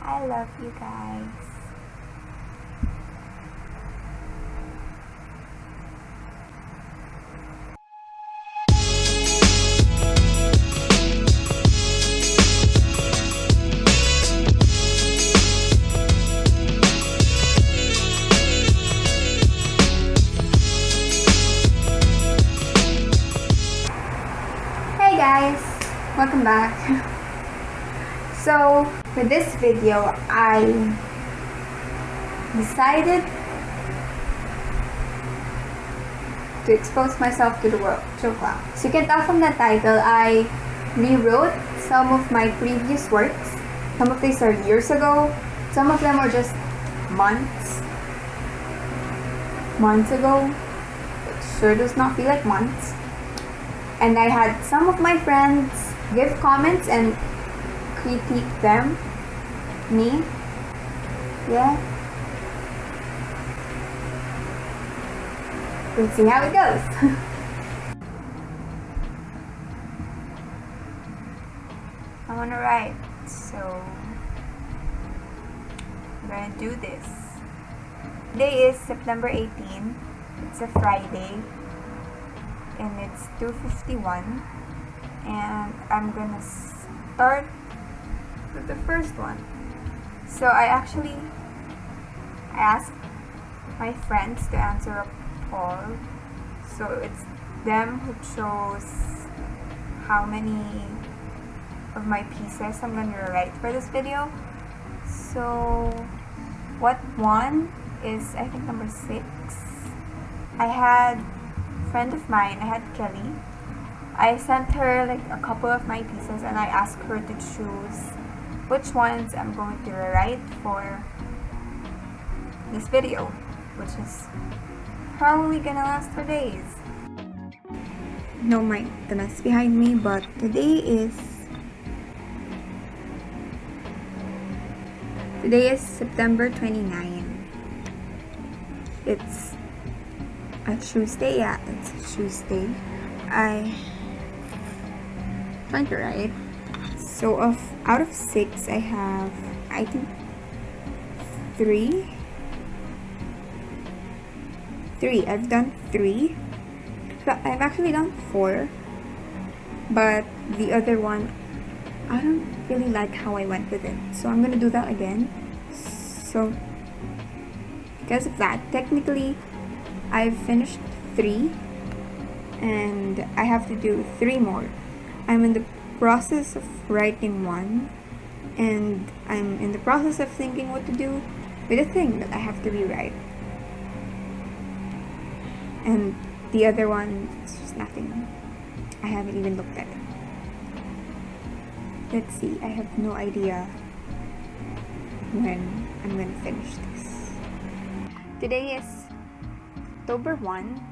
I love you guys. Hey guys, welcome back. So for this video, I decided to expose myself to the world. Joke lang. So you can tell from the title, I rewrote some of my previous works. Some of these are years ago. Some of them are just months ago. It sure does not feel like months. And I had some of my friends give comments and critique them. Me. Yeah. We'll see how it goes. I wanna write, so I'm gonna do this. Today is September 18. It's a Friday. And it's 2:51. And I'm gonna start with the first one. So I asked my friends to answer a poll. So it's them who chose how many of my pieces I'm gonna write for this video. So what won is, I think, number 6. I had a friend of mine, I had Kelly. I sent her like a couple of my pieces and I asked her to choose which ones I'm going to write for this video, which is probably gonna last for days. No mind the mess behind me, but today is September 29. It's a Tuesday. Yeah, it's a Tuesday. I'm trying to write. So out of 6, I have, I think, 3. I've done 3. So I've actually done 4. But the other one, I don't really like how I went with it. So I'm gonna do that again. So because of that, technically, I've finished 3. And I have to do 3 more. I'm in the process of writing 1, and I'm in the process of thinking what to do with the thing that I have to rewrite. And the other one is just nothing. I haven't even looked at it. Let's see, I have no idea when I'm gonna finish this. Today is October 1,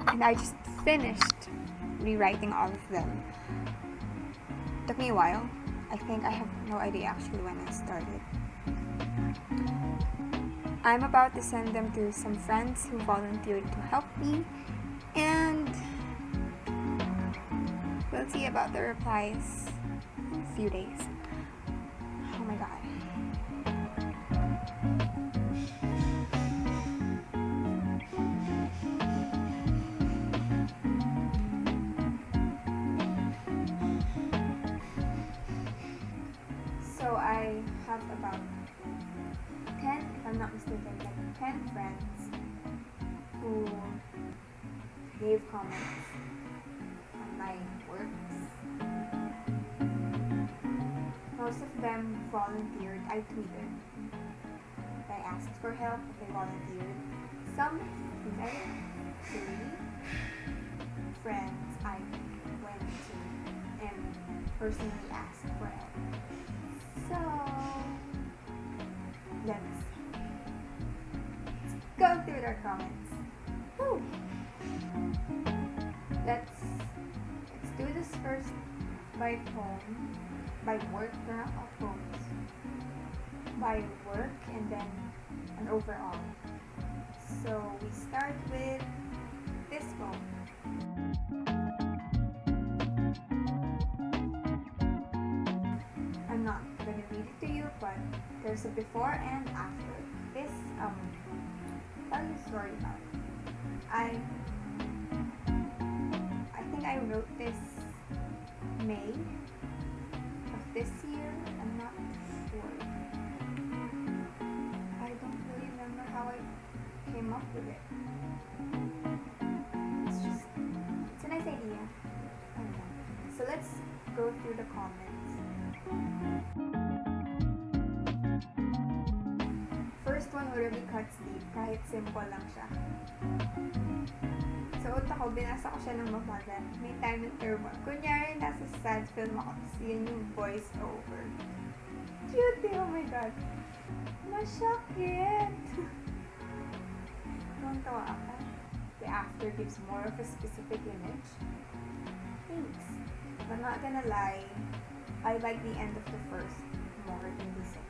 and I just finished rewriting all of them. Took me a while. I think I have no idea actually when I started. I'm about to send them to some friends who volunteered to help me, and we'll see about the replies in a few days. Oh my god. So I have about 10, if I'm not mistaken, like 10 friends who gave comments on my works. Most of them volunteered. I tweeted. I asked for help, they volunteered. Some, I think 3 friends I went to and personally asked for help. So let's go through their comments. Woo! Let's do this first by poem, by work, not all poems, by work, and then an overall. So we start with this poem. I'm not gonna read it to you, but there's a before and after. This, tell you a story about it. I think I wrote this May of this year. I'm not sure. I don't really remember how I came up with it. It's a nice idea. I don't know. So let's go through the comments. First one already cuts deep, kahit simple lang siya. Sa utak ko, binasa ko siya ng mabagal. May time and turbo. Kunyari, nasa sad film ako, tapos yun yung voice over. Cute, oh my god. Masyakit! Tawa ako. The after gives more of a specific image. Thanks. But I'm not gonna lie, I like the end of the first more than the second.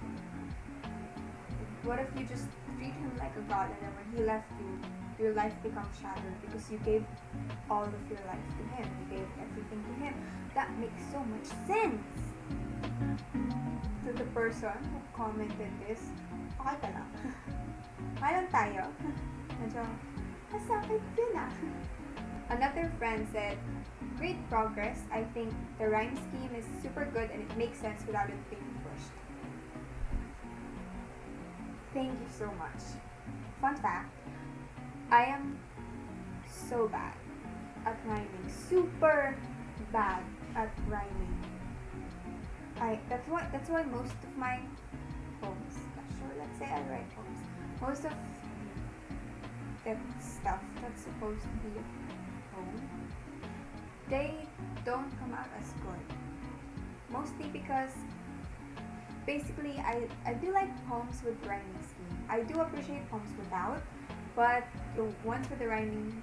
What if you just treat him like a god and then when he left you, your life becomes shattered because you gave all of your life to him. You gave everything to him. That makes so much sense! To the person who commented this, okay ka lang. Okay lang tayo. Medyo, masakit din ah. Another friend said, great progress. I think the rhyme scheme is super good and it makes sense without it being pushed. Thank you so much. Fun fact, I am so bad at rhyming. Super bad at rhyming. That's why most of my poems, let's say I write poems, most of the stuff that's supposed to be a poem, they don't come out as good. Mostly because basically I do like poems with rhyming scheme. I do appreciate poems without, but the ones with the rhyming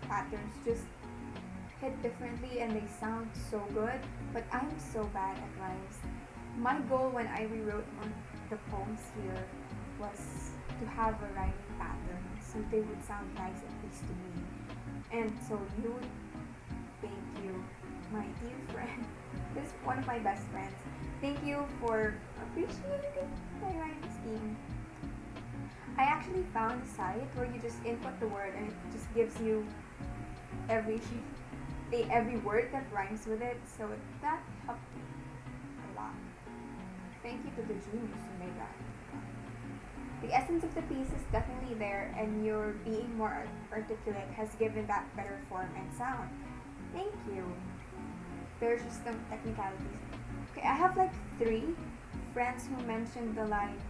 patterns just hit differently and they sound so good, but I'm so bad at rhymes. My goal when I rewrote the poems here was to have a rhyming pattern so they would sound nice, at least to me. And so thank you, my dear friend. This is one of my best friends. Thank you for appreciating my rhyme scheme. I actually found a site where you just input the word and it just gives you every word that rhymes with it, so that helped me a lot. Thank you to the genius who made that. The essence of the piece is definitely there, and your being more articulate has given that better form and sound. Thank you. There's just some technicalities. Okay, I have like 3 friends who mentioned the line,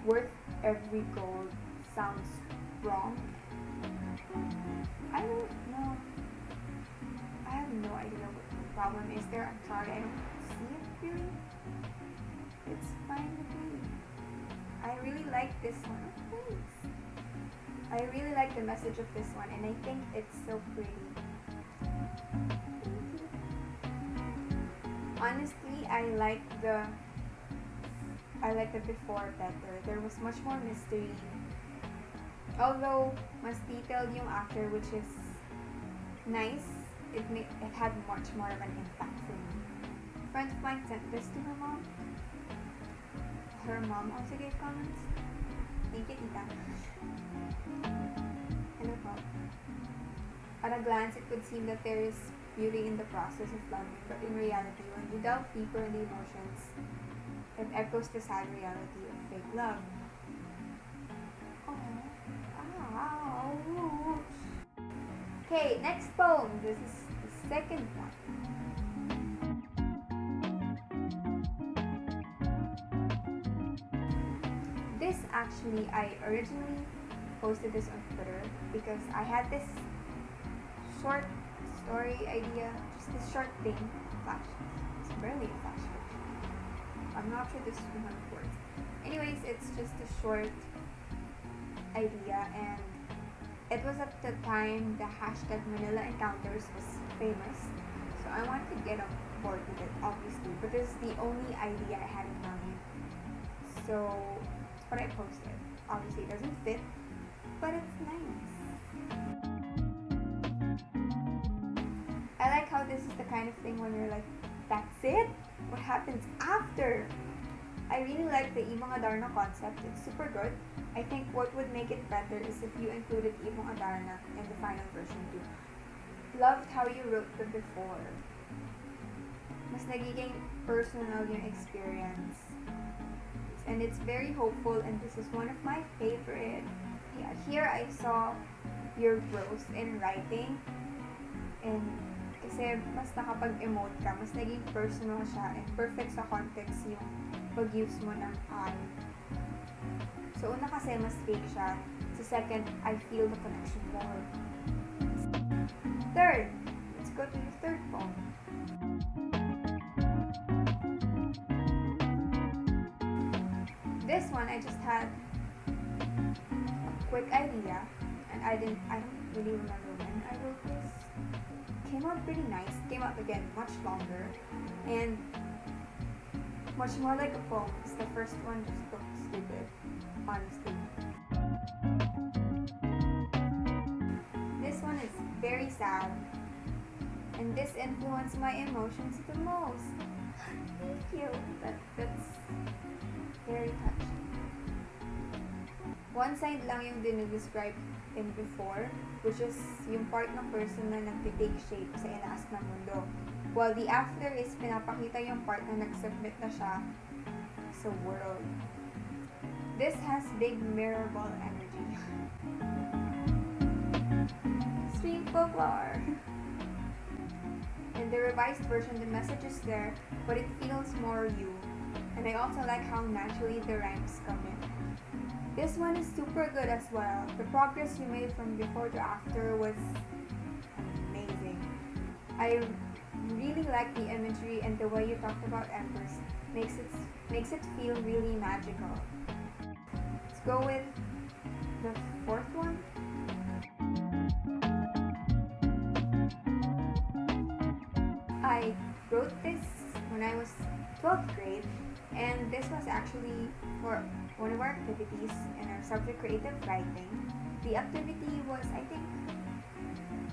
worth every gold sounds wrong. I don't know. I have no idea what the problem is there. I'm sorry, I don't see it really. It's fine with me. I really like this one. Oh, thanks. I really like the message of this one and I think it's so pretty. Thank you. Honestly, I like the before better. There was much more mystery. Although mas detailed yung after, which is nice, it had much more of an impact for me. A friend of mine sent this to her mom. Her mom also gave comments. Thank you, tita. Hello po. At a glance, it would seem that there is beauty in the process of loving, but in reality, when you delve deeper in the emotions, it echoes the sad reality of fake love. Oh. Okay, next poem. This is the second one. This actually, I originally posted this on Twitter because I had this short story idea, just this short thing, flash. It's barely a flash. I'm not sure this is 100 words. Anyways, it's just a short idea, and it was at the time the hashtag Manila Encounters was famous, so I wanted to get on board with it, obviously, but this is the only idea I had in mind. So that's what I posted. Obviously, it doesn't fit, but it's nice. I like how this is the kind of thing when you're like, that's it? What happens after? I really like the Ibong Adarna concept. It's super good. I think what would make it better is if you included Ibong Adarna in the final version too. Loved how you wrote the before. Mas nagiging personal yung experience. And it's very hopeful, and this is one of my favorite. Yeah, here I saw your growth in writing. And kasi mas nakapag-emote ka, mas naging personal siya, and perfect sa context yung pag-use mo ng I. So, una kasi mas fake siya. Sa second, I feel the connection more. Third, let's go to your third poem. This one, I just had a quick idea, and I don't really remember when I wrote this. Came out pretty nice. Came out again much longer, and much more like a poem. The first one just looked stupid, honestly. This one is very sad, and this influenced my emotions the most. Thank you. That's very touching. One side lang yung dinidescribe in before, which is yung part ng person na nagtitake shape sa inaas ng mundo. While the after is pinapakita yung part na nag-submit na siya sa world. This has big mirror ball energy. Street folklore! In the revised version, the message is there, but it feels more you. And I also like how naturally the rhymes come in. This one is super good as well. The progress you made from before to after was amazing. I really like the imagery, and the way you talked about embers makes it feel really magical. Let's go with the fourth one. I wrote this when I was 12th grade, and this was actually for one of our activities in our subject creative writing. The activity was, I think,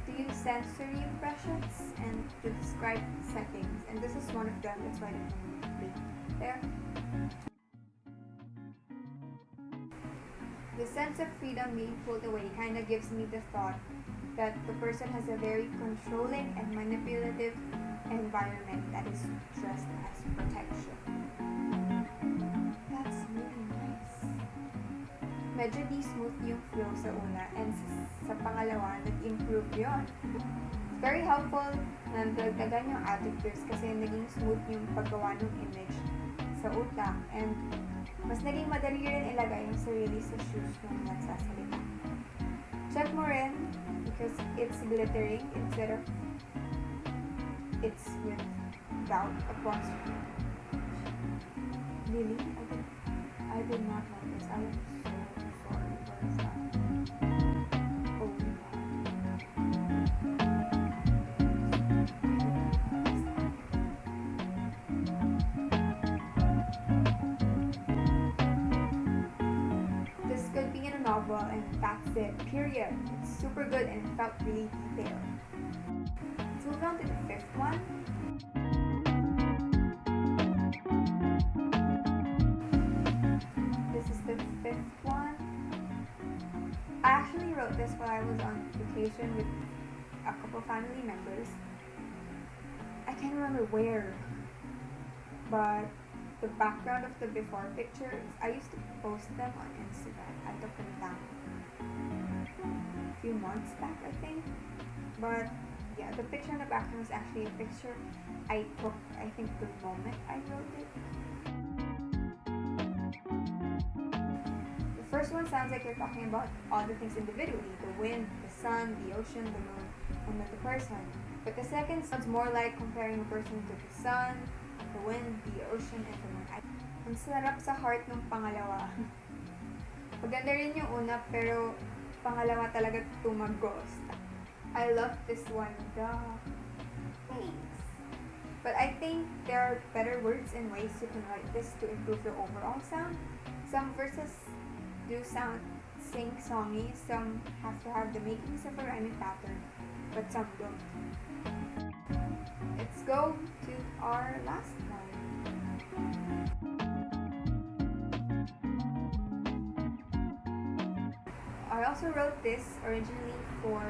to use sensory impressions and to describe settings, and this is one of them. That's why the plate there. The sense of freedom being pulled away kind of gives me the thought that the person has a very controlling and manipulative environment that is dressed as protection. That's really nice. Medyo di smooth yung flow sa una, and sa pangalawa, nag-improve yun. It's very helpful na nagdagdagan yung adjectives kasi naging smooth yung paggawa ng image sa utak, and mas naging madali rin ilagay yung sarili sa shoes ng nagsasalita. Check mo rin because it's glittering instead of it's without apostrophe. Really? I did not like this. I am so sorry for that. Oh my god. This could be in a novel, and that's it. Period. It's super good and it felt really detailed. Let's move on to the fifth one. This is the fifth one. I actually wrote this while I was on vacation with a couple family members. I can't remember where, but the background of the before pictures, I used to post them on Instagram. I took them down a few months back, I think. But yeah, the picture in the background is actually a picture I took, I think, the moment I wrote it. The first one sounds like you're talking about all the things individually, the wind, the sun, the ocean, the moon, and not the person. But the second sounds more like comparing a person to the sun, the wind, the ocean, and the moon. Ang sarap sa heart ng pangalawa. Maganda rin yung una, pero pangalawa talaga tumagos. I love this one. Thanks. But I think there are better words and ways you can write this to improve the overall sound. Some verses do sound sing-songy, some have to have the makings of a rhyming pattern, but some don't. Let's go to our last one. I also wrote this originally for,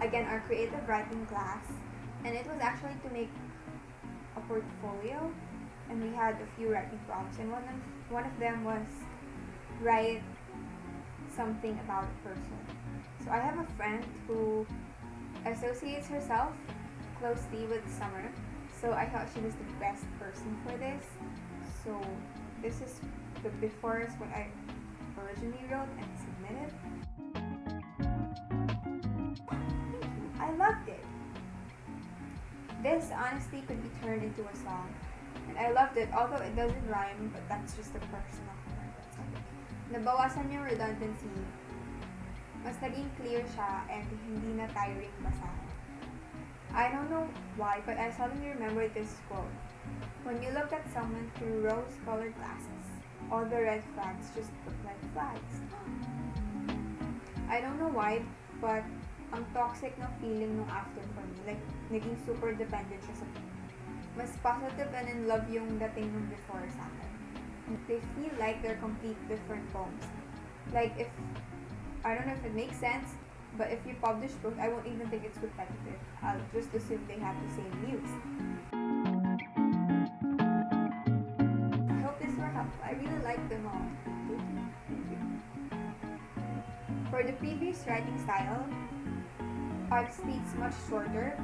again, our creative writing class, and it was actually to make a portfolio, and we had a few writing prompts, and one of them was write something about a person. So I have a friend who associates herself closely with Summer, so I thought she was the best person for this. So this is the before is what I originally wrote and submitted. I loved it. This honestly could be turned into a song, and I loved it, although it doesn't rhyme, but that's just a personal preference. Nabawasan yung redundancy, mas naging clear siya, and hindi na tiring basahin. I don't know why, but I suddenly remembered this quote. When you look at someone through rose-colored glasses, all the red flags just look like flags. I don't know why, but ang toxic na feeling nung after for me. Like, naging super dependent siya sa mas positive and in love yung dating nung before sa akin. They feel like they're complete different poems. Like, if, I don't know if it makes sense, but if you publish both, I won't even think it's repetitive. I'll just assume they have the same muse. I hope this were helpful. I really like them all. Thank you. For the previous writing style, obviously it's much shorter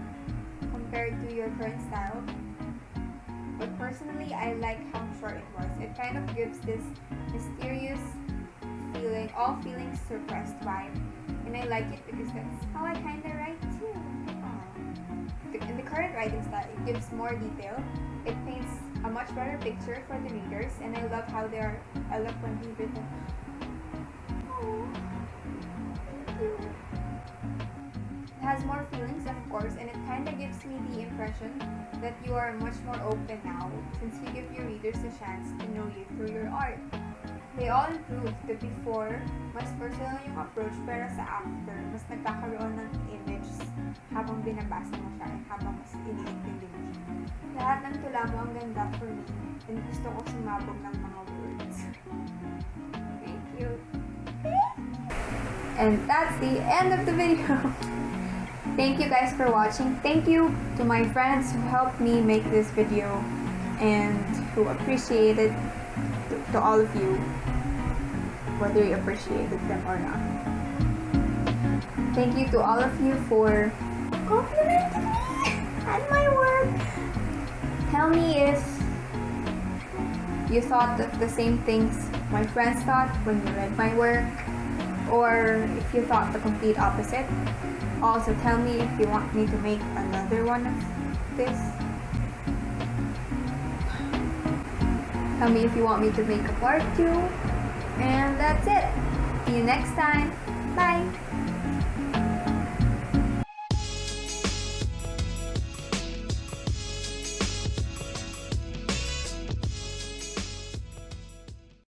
compared to your current style. But personally, I like how short it was. It kind of gives this mysterious feeling, all feelings suppressed vibe. And I like it because that's how I kind of write too. In the current writing style, it gives more detail. It paints a much better picture for the readers, and I love how they are eloquently written. Oh, thank you. It has more feelings, of course, and it kind of gives me the impression that you are much more open now since you give your readers a chance to know you through your art. They all improved. The before, mas personal yung approach, pero sa after, mas nagkakaroon ng image habang binabasa mo siya and habang mas iniintindi mo siya. Lahat ng tula mo ang ganda for me, and gusto ko sumabog ng mga words. Thank you. And that's the end of the video. Thank you guys for watching. Thank you to my friends who helped me make this video and who appreciated to all of you, whether you appreciated them or not. Thank you to all of you for complimenting me on my work. Tell me if you thought of the same things my friends thought when you read my work, or if you thought the complete opposite. Also, tell me if you want me to make another one of this. Tell me if you want me to make a part 2. And that's it. See you next time. Bye.